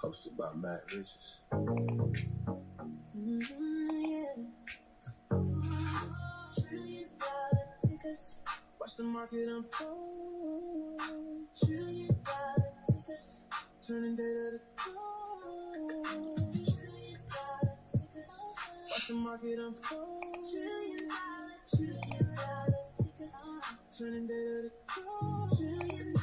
hosted by Matt Riches. Watch the market unfold. $1 trillion tickers, turning data to gold. $1 trillion tickers, watch the market unfold. $1 trillion tickers, turning data to gold. $1 trillion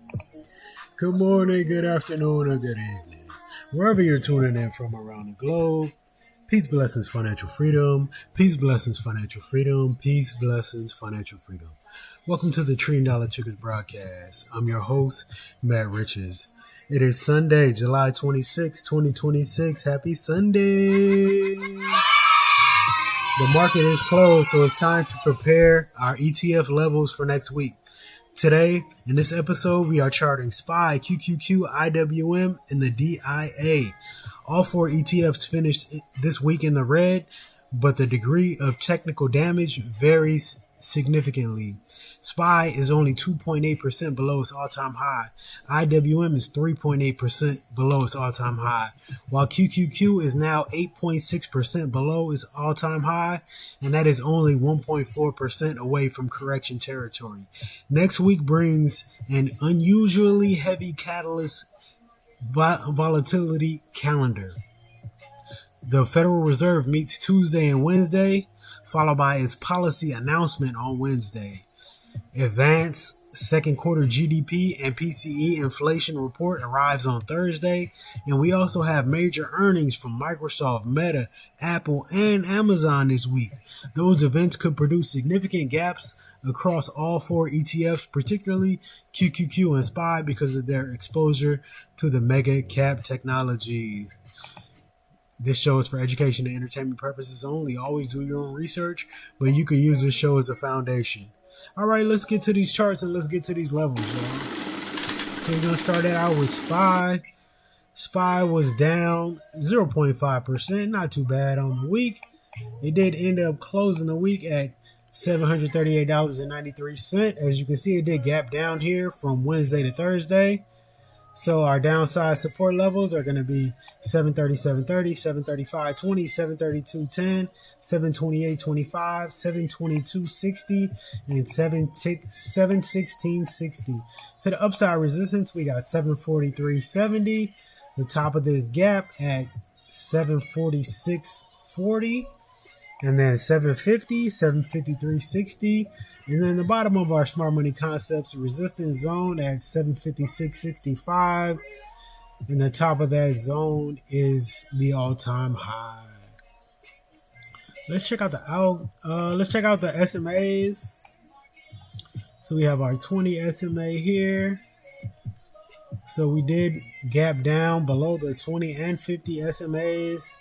tickers. Good morning, good afternoon, or good evening. Wherever you're tuning in from around the globe, peace, blessings, financial freedom. Peace, blessings, financial freedom. Peace, blessings, financial freedom. Welcome to the $1 Trillion Tickers broadcast. I'm your host, Matt Riches. It is Sunday, July 26, 2026. Happy Sunday. The market is closed, so it's time to prepare our ETF levels for next week. Today, in this episode, we are charting SPY, QQQ, IWM, and the DIA. All four ETFs finished this week in the red, but the degree of technical damage varies significantly. SPY is only 2.8% below its all-time high. IWM is 3.8% below its all-time high, while QQQ is now 8.6% below its all-time high, and that is only 1.4% away from correction territory. Next week brings an unusually heavy catalyst volatility calendar. The Federal Reserve meets Tuesday and Wednesday, followed by its policy announcement on Wednesday. Advanced second quarter GDP and PCE inflation report arrives on Thursday, and we also have major earnings from Microsoft, Meta, Apple, and Amazon this week. Those events could produce significant gaps across all four ETFs, particularly QQQ and SPY, because of their exposure to the mega cap technology. This show is for education and entertainment purposes only. Always do your own research, but you can use this show as a foundation. All right, let's get to these charts and let's get to these levels, y'all. So we're going to start it out with SPY. SPY was down 0.5%, not too bad on the week. It did end up closing the week at $738.93. As you can see, it did gap down here from Wednesday to Thursday. So our downside support levels are going to be 737.30, 735.20, 732.10, 728.25, 722.60, and 716.60. To the upside resistance, we got 743.70. The top of this gap at 746.40. And then 750, 753.60. And then the bottom of our Smart Money Concepts resistance zone at 756.65. And the top of that zone is the all-time high. Let's check out the SMAs. So we have our 20 SMA here. So we did gap down below the 20 and 50 SMAs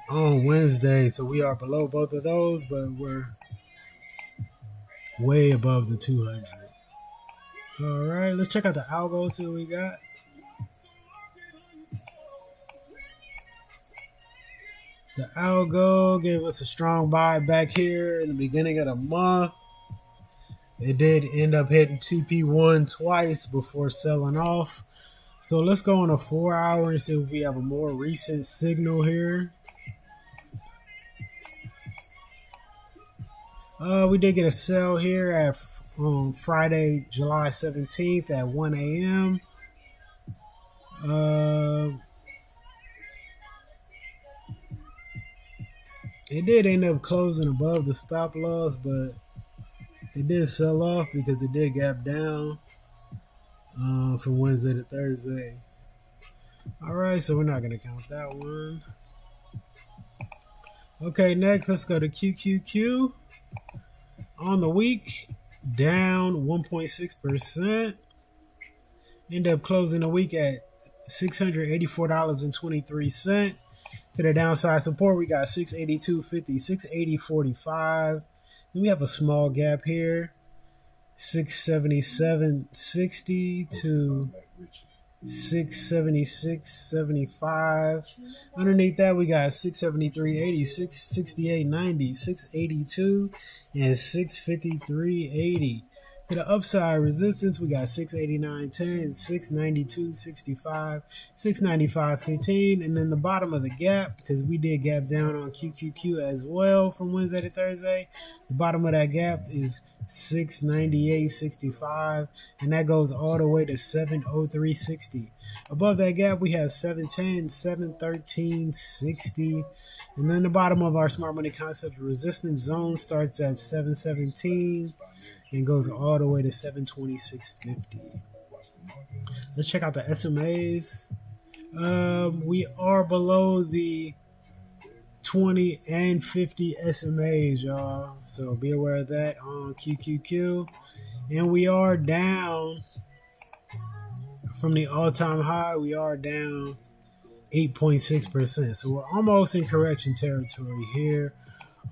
on Wednesday, so we are below both of those, but we're way above the 200. All right, let's check out the algo, see what we got. The algo gave us a strong buy back here in the beginning of the month. It did end up hitting TP1 twice before selling off. So let's go on a 4 hour and see if we have a more recent signal here. We did get a sell here at Friday, July 17th at 1 a.m. It did end up closing above the stop loss, but it did sell off because it did gap down from Wednesday to Thursday. All right, so we're not going to count that one. Okay, next, let's go to QQQ. On the week, down 1.6%. End up closing the week at $684.23. To the downside support, we got 682.50, 680.45. Then we have a small gap here, 677.60 to 676.75. Underneath that, we got 673.80, 668.90, 682, and 653.80. To the upside resistance, we got 689.10, 692.65, 695.15, and then the bottom of the gap, because we did gap down on QQQ as well from Wednesday to Thursday. The bottom of that gap is 698.65, and that goes all the way to 703.60. Above that gap, we have 710, 713.60. And then the bottom of our Smart Money Concept resistance zone starts at 717 and goes all the way to 726.50. Let's check out the SMAs. We are below the 20 and 50 SMAs, y'all. So be aware of that on QQQ. And we are down from the all-time high. We are down 8.6%. So we're almost in correction territory here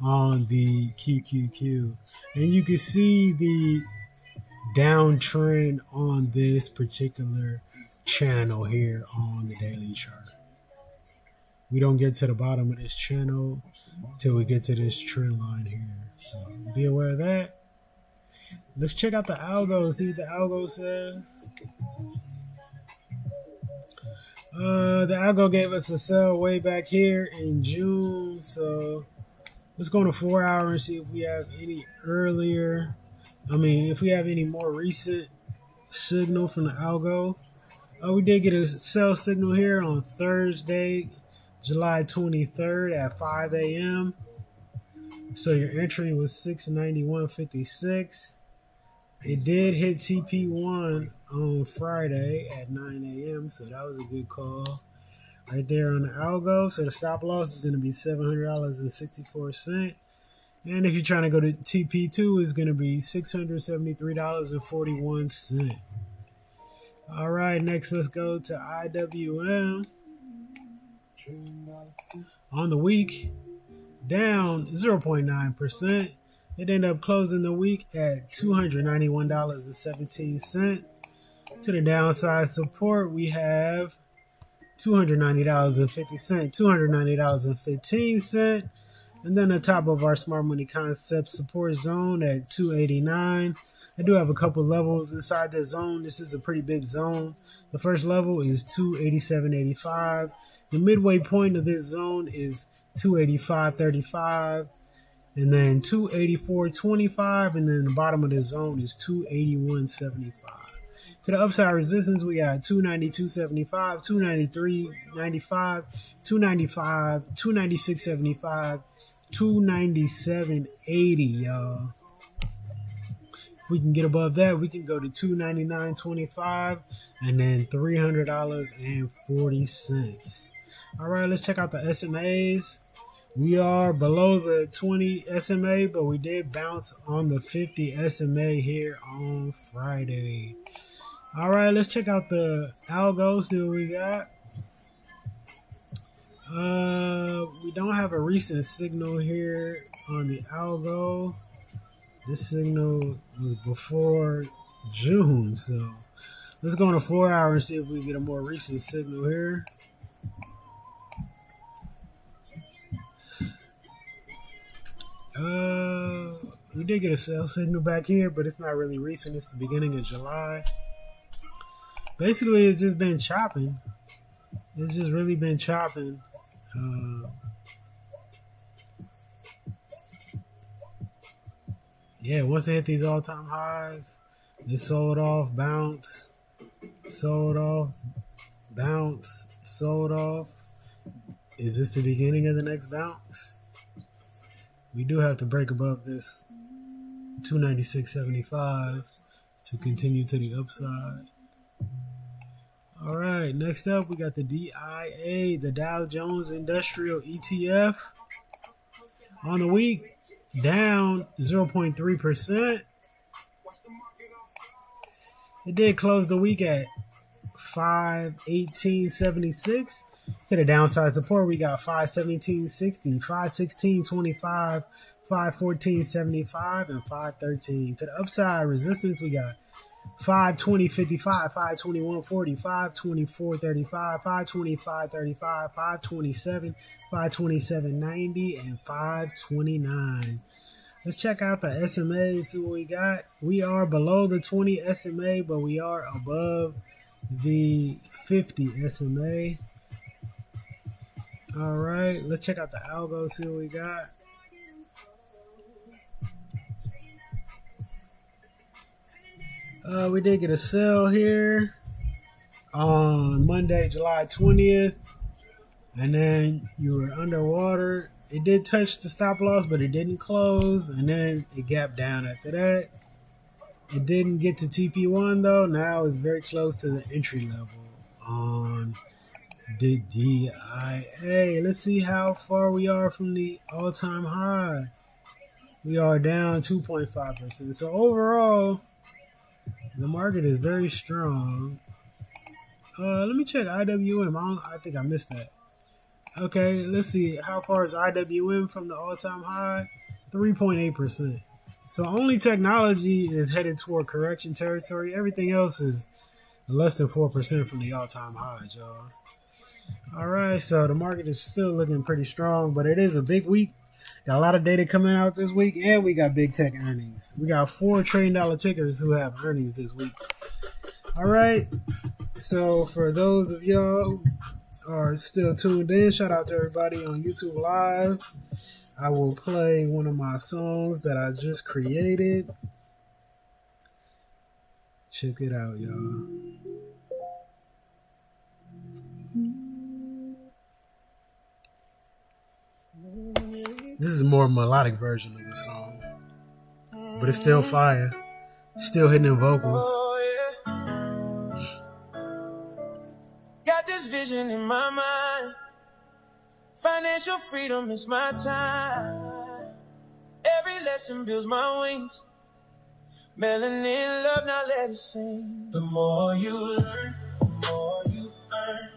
on the QQQ. And you can see the downtrend on this particular channel here on the daily chart. We don't get to the bottom of this channel till we get to this trend line here. So be aware of that. Let's check out the algo, see what the algo says. The algo gave us a sell way back here in June, so let's go on a 4 hour and see if we have any earlier. If we have any more recent signal from the algo. We did get a sell signal here on Thursday, July 23rd at 5 a.m. So your entry was 691.56. It did hit TP1 on Friday at 9 a.m., so that was a good call right there on the algo. So the stop loss is going to be $700.64. And if you're trying to go to TP2, it's going to be $673.41. All right, next let's go to IWM. On the week, down 0.9%. It ended up closing the week at $291.17. To the downside support, we have $290.50, $290.15. And then the top of our Smart Money Concept support zone at 289. I do have a couple levels inside the zone. This is a pretty big zone. The first level is 287.85. The midway point of this zone is 285.35. And then 284.25, and then the bottom of the zone is 281.75. To the upside resistance, we got 292.75, 293.95, 295, 296.75, 297.80, y'all. If we can get above that, we can go to 299.25 and then $300.40. All right, let's check out the SMAs. We are below the 20 SMA, but we did bounce on the 50 SMA here on Friday. All right, let's check out the algo, see what we got. We don't have a recent signal here on the algo. This signal was before June, so let's go on a 4 hour and see if we get a more recent signal here. We did get a sell signal back here, but it's not really recent. It's the beginning of July. Basically, it's just been chopping. It's just really been chopping. Once it hit these all-time highs, it sold off, bounce, sold off, bounce, sold off. Is this the beginning of the next bounce? We do have to break above this 296.75 to continue to the upside. All right, next up we got the DIA, the Dow Jones Industrial ETF. On the week, down 0.3%. It did close the week at 518.76. To the downside support, we got 517.60, 516.25, 514.75, and 513. To the upside resistance, we got 520.55, 521.40, 524.35, 525.35, 527, 527.90, and 529. Let's check out the SMA, see what we got. We are below the 20 SMA, but we are above the 50 SMA. All right, let's check out the algo, see what we got. We did get a sell here on Monday, July 20th, and then you were underwater. It did touch the stop loss, but it didn't close, and then it gapped down after that. It didn't get to TP1 though. Now it's very close to the entry level on the DIA. Let's see how far we are from the all-time high. We are down 2.5%. So overall, the market is very strong. Let me check IWM. I think I missed that. Okay, let's see. How far is IWM from the all-time high? 3.8%. So only technology is headed toward correction territory. Everything else is less than 4% from the all-time highs, y'all. All right, so the market is still looking pretty strong, but it is a big week. Got a lot of data coming out this week, and we got big tech earnings. We got $4 trillion tickers who have earnings this week. All right, so for those of y'all who are still tuned in, shout out to everybody on YouTube Live. I will play one of my songs that I just created. Check it out, y'all. This is a more melodic version of the song, but it's still fire. Still hitting them vocals. Got this vision in my mind. Financial freedom is my time. Every lesson builds my wings. Melanin love, now let it sing. The more you learn, the more you earn.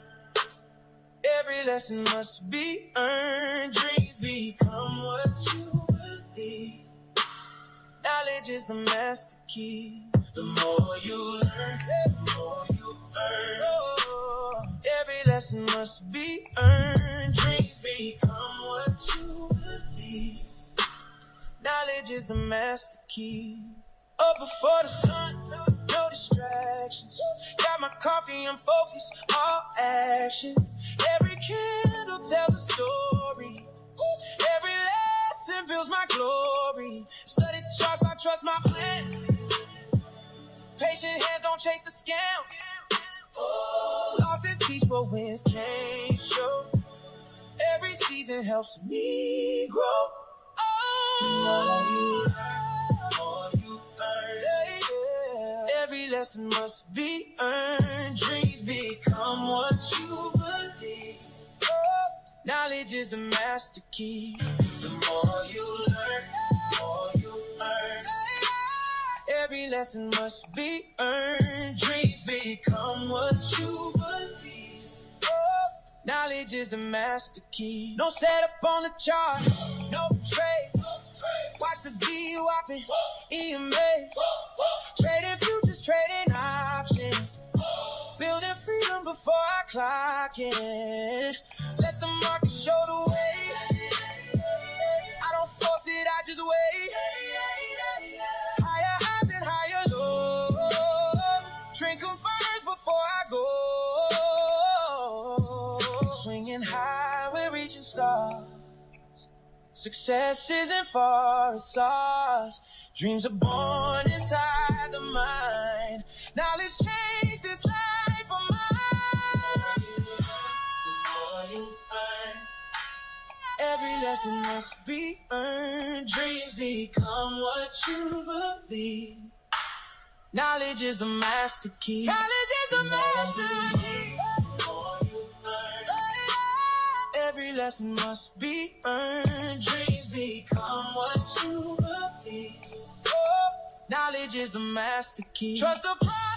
Every lesson must be earned. Dreams become what you believe. Knowledge is the master key. The more you learn, the more you earn. Oh, every lesson must be earned. Dreams become what you believe. Knowledge is the master key. Up before the sun, no distractions. Got my coffee, I'm focused, all action. Every candle tells a story. Every lesson builds my glory. Study charts, I trust my plan. Patient hands don't chase the scam. Oh, losses teach what wins can't show. Every season helps me grow. Oh, the more you earn. Every lesson must be earned. Dreams become what you believe. Oh, knowledge is the master key. The more you learn, the more you earn. Every lesson must be earned. Dreams become what you believe. Oh, knowledge is the master key. No setup on the chart, no trade. Watch the VWAP, EMA. Trading futures, trading options. Building freedom before I clock in. Let the market show the way. I don't force it, I just wait. Higher highs and higher lows. Drink confirms before I go. Swinging high, we're reaching stars. Success isn't far, it's ours. Dreams are born inside the mind. Now let's change this life of mine. The more you earn. Every lesson must be earned. Dreams become what you believe. Knowledge is the master key. Knowledge is the master key. Every lesson must be earned. Dreams become what you believe. Oh, knowledge is the master key. Trust the process.